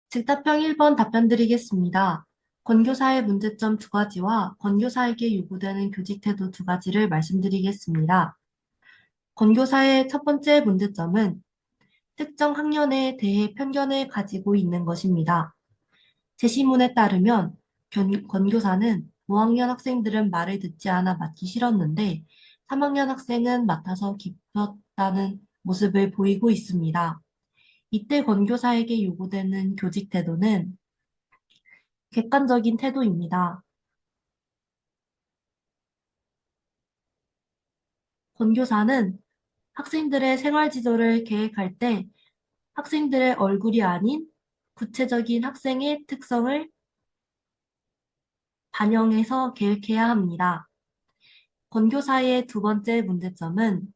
즉답형 1번 답변 드리겠습니다. 권교사의 문제점 두 가지와 권교사에게 요구되는 교직 태도 두 가지를 말씀드리겠습니다. 권교사의 첫 번째 문제점은 특정 학년에 대해 편견을 가지고 있는 것입니다. 제시문에 따르면 권교사는 5학년 학생들은 말을 듣지 않아 맡기 싫었는데 3학년 학생은 맡아서 기뻤다는 모습을 보이고 있습니다. 이때 권교사에게 요구되는 교직 태도는 객관적인 태도입니다. 권교사는 학생들의 생활 지도를 계획할 때 학생들의 얼굴이 아닌 구체적인 학생의 특성을 반영해서 계획해야 합니다. 권교사의 두 번째 문제점은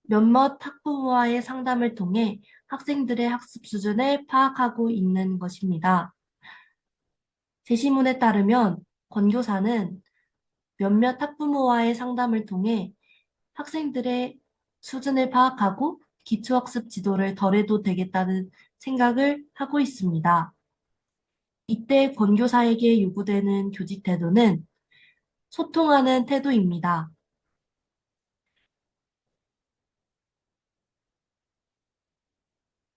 몇몇 학부모와의 상담을 통해 학생들의 학습 수준을 파악하고 있는 것입니다. 제시문에 따르면 권교사는 몇몇 학부모와의 상담을 통해 학생들의 수준을 파악하고 기초학습 지도를 덜해도 되겠다는 생각을 하고 있습니다. 이때 권교사에게 요구되는 교직 태도는 소통하는 태도입니다.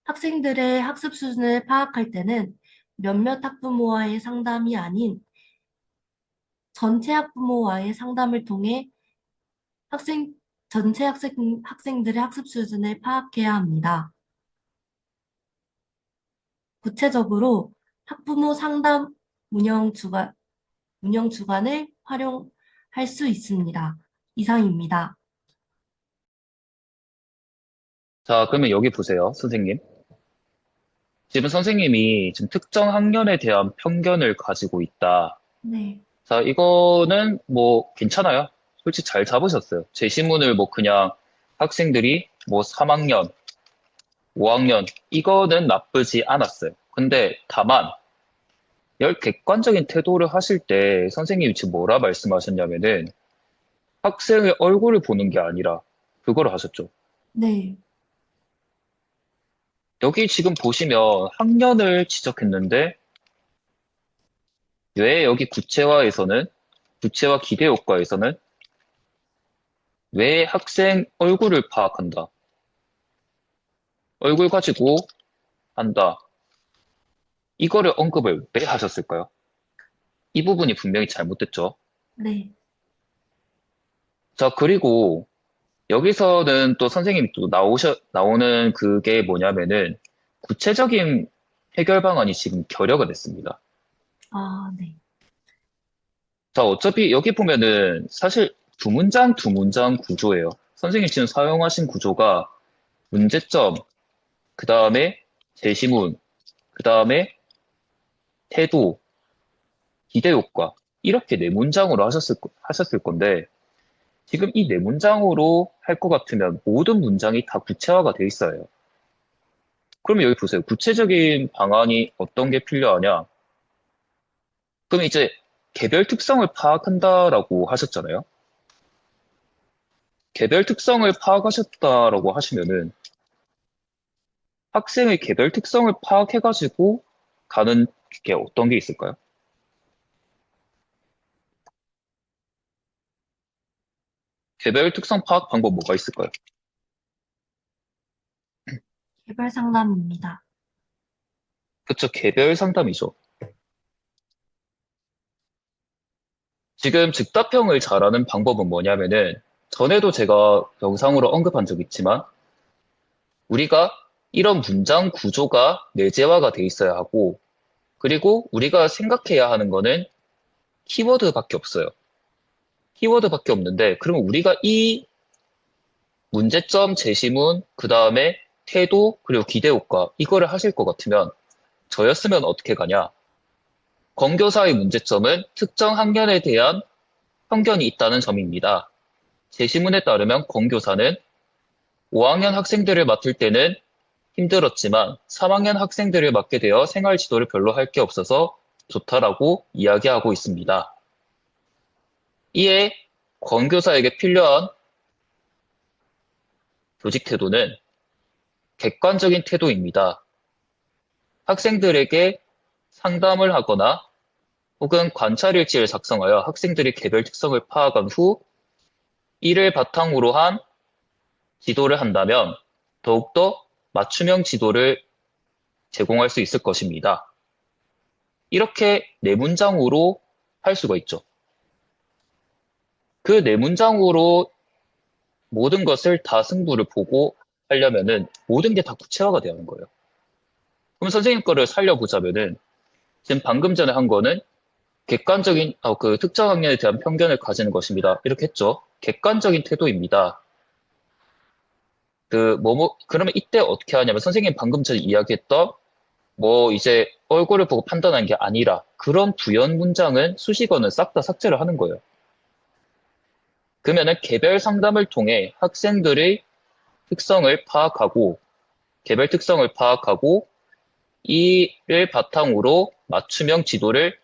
학생들의 학습 수준을 파악할 때는 몇몇 학부모와의 상담이 아닌 전체 학부모와의 상담을 통해 학생, 전체 학생들의 학습 수준을 파악해야 합니다. 구체적으로 학부모 상담 운영 주간을 활용할 수 있습니다. 이상입니다. 자, 그러면 여기 보세요, 선생님. 지금 선생님이 지금 특정 학년에 대한 편견을 가지고 있다. 네, 자, 이거는 뭐 괜찮아요. 솔직히 잘 잡으셨어요. 제시문을 뭐 그냥 학생들이 뭐 3학년, 5학년, 이거는 나쁘지 않았어요. 근데 다만, 열 객관적인 태도를 하실 때 선생님이 지금 뭐라 말씀하셨냐면은 학생의 얼굴을 보는 게 아니라 그거를 하셨죠. 네, 여기 지금 보시면 학년을 지적했는데 왜 여기 구체화 기대 효과에서는 왜 학생 얼굴을 파악한다. 얼굴 가지고 한다. 이거를 언급을 왜 하셨을까요? 이 부분이 분명히 잘못됐죠. 네. 자, 그리고 여기서는 또 선생님이 또 나오는 그게 뭐냐면은 구체적인 해결 방안이 지금 결여가 됐습니다. 아, 네. 자, 어차피 여기 보면은 사실 두 문장 구조예요. 선생님 지금 사용하신 구조가 문제점, 그 다음에 제시문, 그 다음에 태도, 기대 효과. 이렇게 네 문장으로 하셨을 건데, 지금 이 네 문장으로 할 것 같으면 모든 문장이 다 구체화가 돼 있어요. 그러면 여기 보세요. 구체적인 방안이 어떤 게 필요하냐? 그럼 이제 개별 특성을 파악한다라고 하셨잖아요. 개별 특성을 파악하셨다라고 하시면은 학생의 개별 특성을 파악해가지고 가는 게 어떤 게 있을까요? 개별 특성 파악 방법 뭐가 있을까요? 개별 상담입니다. 그쵸, 개별 상담이죠. 지금 즉답형을 잘하는 방법은 뭐냐면은 전에도 제가 영상으로 언급한 적 있지만 우리가 이런 문장 구조가 내재화가 돼 있어야 하고 그리고 우리가 생각해야 하는 거는 키워드밖에 없어요. 키워드밖에 없는데 그러면 우리가 이 문제점 제시문 그 다음에 태도 그리고 기대 효과 이거를 하실 것 같으면 저였으면 어떻게 가냐? 권교사의 문제점은 특정 학년에 대한 편견이 있다는 점입니다. 제시문에 따르면 권교사는 5학년 학생들을 맡을 때는 힘들었지만 3학년 학생들을 맡게 되어 생활 지도를 별로 할 게 없어서 좋다라고 이야기하고 있습니다. 이에 권교사에게 필요한 조직 태도는 객관적인 태도입니다. 학생들에게 상담을 하거나 혹은 관찰일지를 작성하여 학생들의 개별 특성을 파악한 후 이를 바탕으로 한 지도를 한다면 더욱더 맞춤형 지도를 제공할 수 있을 것입니다. 이렇게 네 문장으로 할 수가 있죠. 그 네 문장으로 모든 것을 다 승부를 보고 하려면은 모든 게 다 구체화가 되어 하는 거예요. 그럼 선생님 거를 살려보자면은 지금 방금 전에 한 거는 객관적인 그 특정 학년에 대한 편견을 가지는 것입니다. 이렇게 했죠. 객관적인 태도입니다. 그러면 이때 어떻게 하냐면 선생님 방금 전에 이야기했던 이제 얼굴을 보고 판단한 게 아니라 그런 부연 문장은 수식어는 싹 다 삭제를 하는 거예요. 그러면은 개별 상담을 통해 학생들의 특성을 파악하고 개별 특성을 파악하고 이를 바탕으로 맞춤형 지도를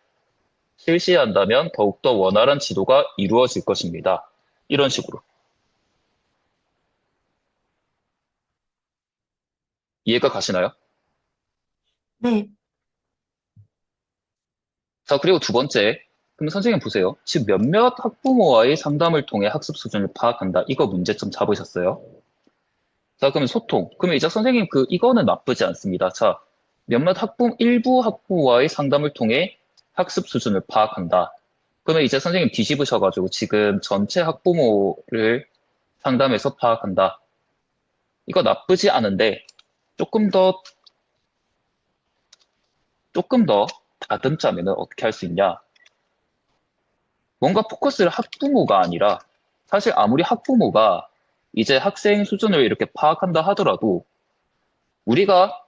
실시한다면 더욱더 원활한 지도가 이루어질 것입니다. 이런 식으로. 이해가 가시나요? 네, 자, 그리고 두 번째. 그럼 선생님 보세요. 지금 몇몇 학부모와의 상담을 통해 학습 수준을 파악한다. 이거 문제점 잡으셨어요? 자, 그러면 소통. 그러면 이제 선생님 이거는 나쁘지 않습니다. 자, 일부 학부와의 상담을 통해 학습 수준을 파악한다. 그러면 이제 선생님 뒤집으셔가지고 지금 전체 학부모를 상담해서 파악한다. 이거 나쁘지 않은데 조금 더, 조금 더 다듬자면은 어떻게 할 수 있냐? 뭔가 포커스를 학부모가 아니라 사실 아무리 학부모가 이제 학생 수준을 이렇게 파악한다 하더라도 우리가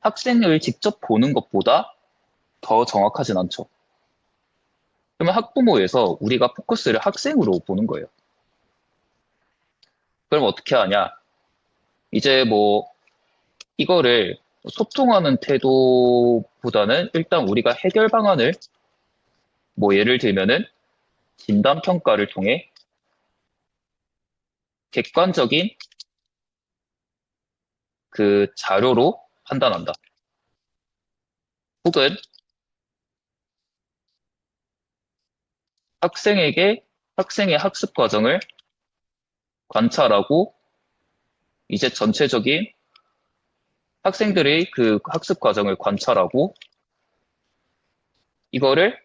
학생을 직접 보는 것보다 더 정확하진 않죠. 그러면 학부모에서 우리가 포커스를 학생으로 보는 거예요. 그럼 어떻게 하냐? 이제 이거를 소통하는 태도보다는 일단 우리가 해결 방안을 예를 들면은 진단 평가를 통해 객관적인 그 자료로 판단한다. 혹은 학생의 학습 과정을 관찰하고 이제 전체적인 학생들의 그 학습 과정을 관찰하고 이거를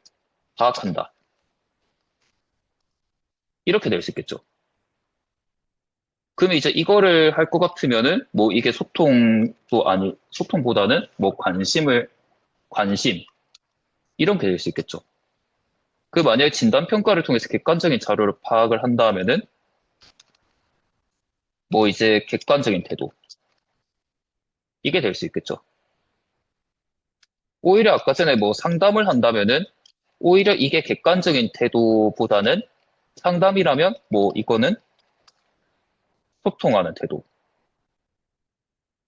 파악한다. 이렇게 될 수 있겠죠. 그러면 이제 이거를 할 것 같으면은 이게 소통보다는 관심 이런 게 될 수 있겠죠. 만약에 진단 평가를 통해서 객관적인 자료를 파악을 한다면은 이제 객관적인 태도 이게 될 수 있겠죠. 오히려 아까 전에 상담을 한다면은 오히려 이게 객관적인 태도보다는 상담이라면 이거는 소통하는 태도.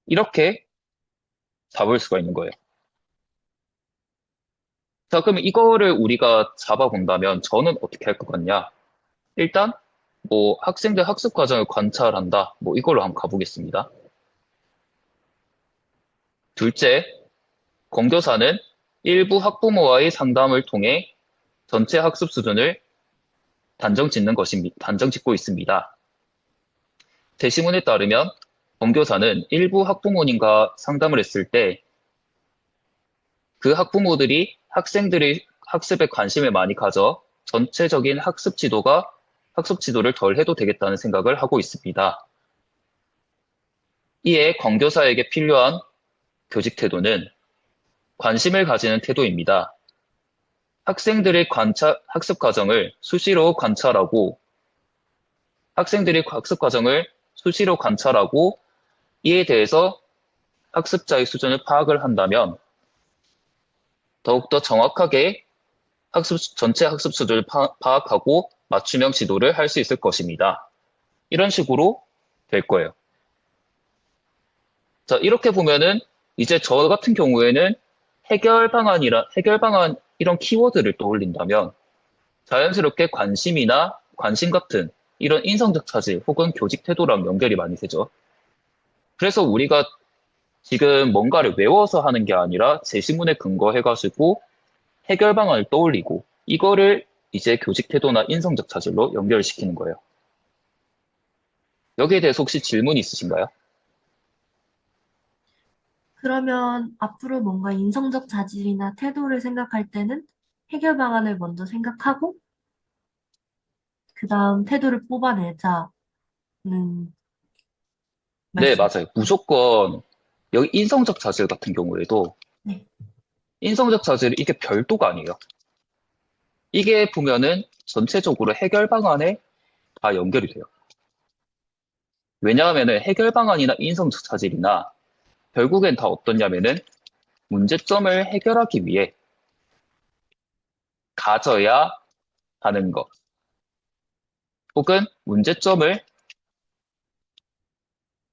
이렇게 잡을 수가 있는 거예요. 자, 그럼 이거를 우리가 잡아본다면 저는 어떻게 할 것 같냐? 일단 학생들 학습 과정을 관찰한다. 이걸로 한번 가보겠습니다. 둘째, 공교사는 일부 학부모와의 상담을 통해 전체 학습 수준을 단정 짓고 있습니다. 대시문에 따르면 본교사는 일부 학부모님과 상담을 했을 때 그 학부모들이 학생들의 학습에 관심을 많이 가져 전체적인 학습 지도를 덜 해도 되겠다는 생각을 하고 있습니다. 이에 권교사에게 필요한 교직 태도는 관심을 가지는 태도입니다. 학습 과정을 수시로 관찰하고 학생들의 학습 과정을 수시로 관찰하고 이에 대해서 학습자의 수준을 파악을 한다면 더욱더 정확하게 전체 학습 수준을 파악하고 맞춤형 지도를 할 수 있을 것입니다. 이런 식으로 될 거예요. 자, 이렇게 보면은 이제 저 같은 경우에는 해결 방안 이런 키워드를 떠올린다면 자연스럽게 관심 같은 이런 인성적 차질 혹은 교직 태도랑 연결이 많이 되죠. 그래서 우리가 지금 뭔가를 외워서 하는 게 아니라 제시문에 근거해가지고 해결 방안을 떠올리고 이거를 이제 교직 태도나 인성적 자질로 연결시키는 거예요. 여기에 대해서 혹시 질문 있으신가요? 그러면 앞으로 뭔가 인성적 자질이나 태도를 생각할 때는 해결 방안을 먼저 생각하고, 그 다음 태도를 뽑아내자는 네, 말씀. 맞아요. 무조건 여기 인성적 자질 같은 경우에도 네. 인성적 자질이 이게 별도가 아니에요. 이게 보면은 전체적으로 해결 방안에 다 연결이 돼요. 왜냐하면은 해결 방안이나 인성적 자질이나 결국엔 다 어떠냐면은 문제점을 해결하기 위해 가져야 하는 것, 혹은 문제점을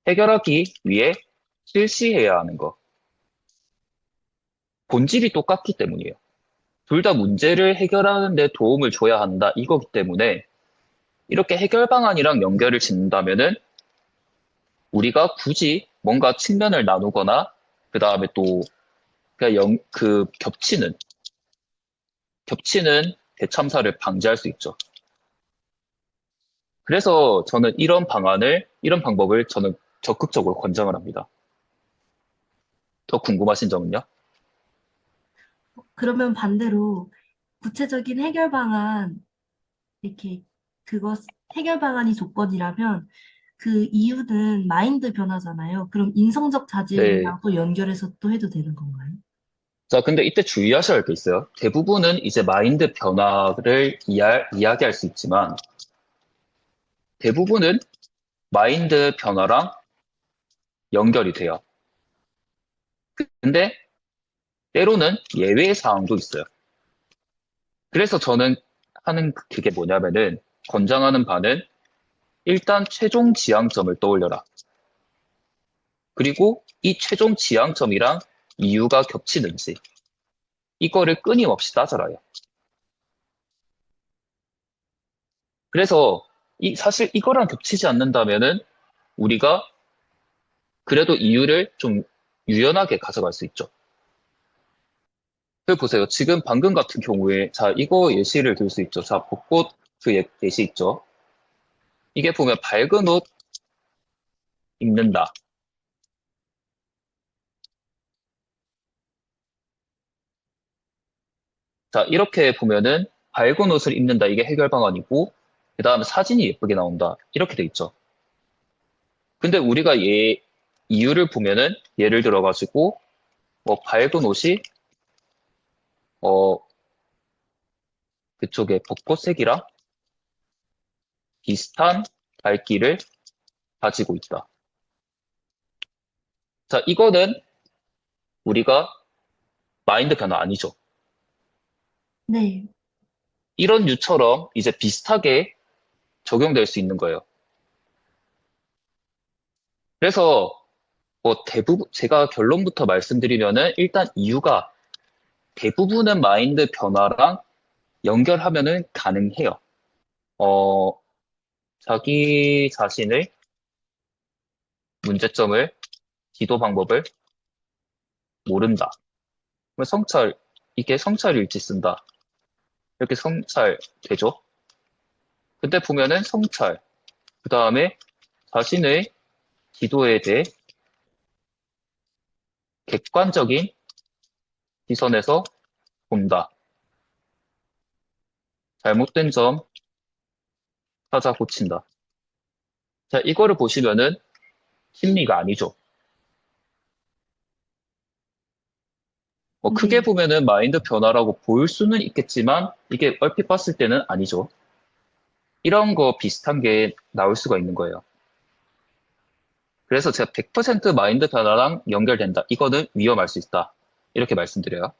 해결하기 위해 실시해야 하는 것. 본질이 똑같기 때문이에요. 둘 다 문제를 해결하는 데 도움을 줘야 한다. 이거기 때문에 이렇게 해결 방안이랑 연결을 짓는다면은 우리가 굳이 뭔가 측면을 나누거나 그 다음에 또 그냥 겹치는 대참사를 방지할 수 있죠. 그래서 저는 이런 방법을 저는 적극적으로 권장을 합니다. 더 궁금하신 점은요? 그러면 반대로 구체적인 해결 방안, 이렇게 그것, 해결 방안이 조건이라면 그 이유는 마인드 변화잖아요. 그럼 인성적 네. 자질이랑 또 연결해서 또 해도 되는 건가요? 자, 근데 이때 주의하셔야 할 게 있어요. 대부분은 이제 마인드 변화를 이야기할 수 있지만 대부분은 마인드 변화랑 연결이 돼요. 근데 때로는 예외 사항도 있어요. 그래서 저는 하는 그게 뭐냐면은 권장하는 바는 일단 최종 지향점을 떠올려라. 그리고 이 최종 지향점이랑 이유가 겹치는지 이거를 끊임없이 따져라요. 그래서 사실 이거랑 겹치지 않는다면은 우리가 그래도 이유를 좀 유연하게 가져갈 수 있죠. 그 보세요. 지금 방금 같은 경우에 자 이거 예시를 들 수 있죠. 자 벚꽃 그 예시 있죠. 이게 보면 밝은 옷 입는다. 자 이렇게 보면은 밝은 옷을 입는다. 이게 해결 방안이고 그 다음에 사진이 예쁘게 나온다. 이렇게 돼 있죠. 근데 우리가 이유를 보면은 예를 들어가지고 뭐 밝은 옷이 어 그쪽에 벚꽃색이랑 비슷한 밝기를 가지고 있다. 자 이거는 우리가 마인드 변화 아니죠. 네. 이런 류처럼 이제 비슷하게 적용될 수 있는 거예요. 그래서 뭐 대부분 제가 결론부터 말씀드리면은 일단 이유가 대부분은 마인드 변화랑 연결하면은 가능해요. 어, 자기 자신의 문제점을 기도 방법을 모른다. 그러면 이게 성찰일지 쓴다. 이렇게 성찰 되죠? 근데 보면은 성찰, 그 다음에 자신의 기도에 대해 객관적인 시선에서 본다. 잘못된 점 찾아 고친다. 자, 이거를 보시면은 심리가 아니죠. 뭐 크게 네. 보면은 마인드 변화라고 볼 수는 있겠지만 이게 얼핏 봤을 때는 아니죠. 이런 거 비슷한 게 나올 수가 있는 거예요. 그래서 제가 100% 마인드 변화랑 연결된다. 이거는 위험할 수 있다. 이렇게 말씀드려요.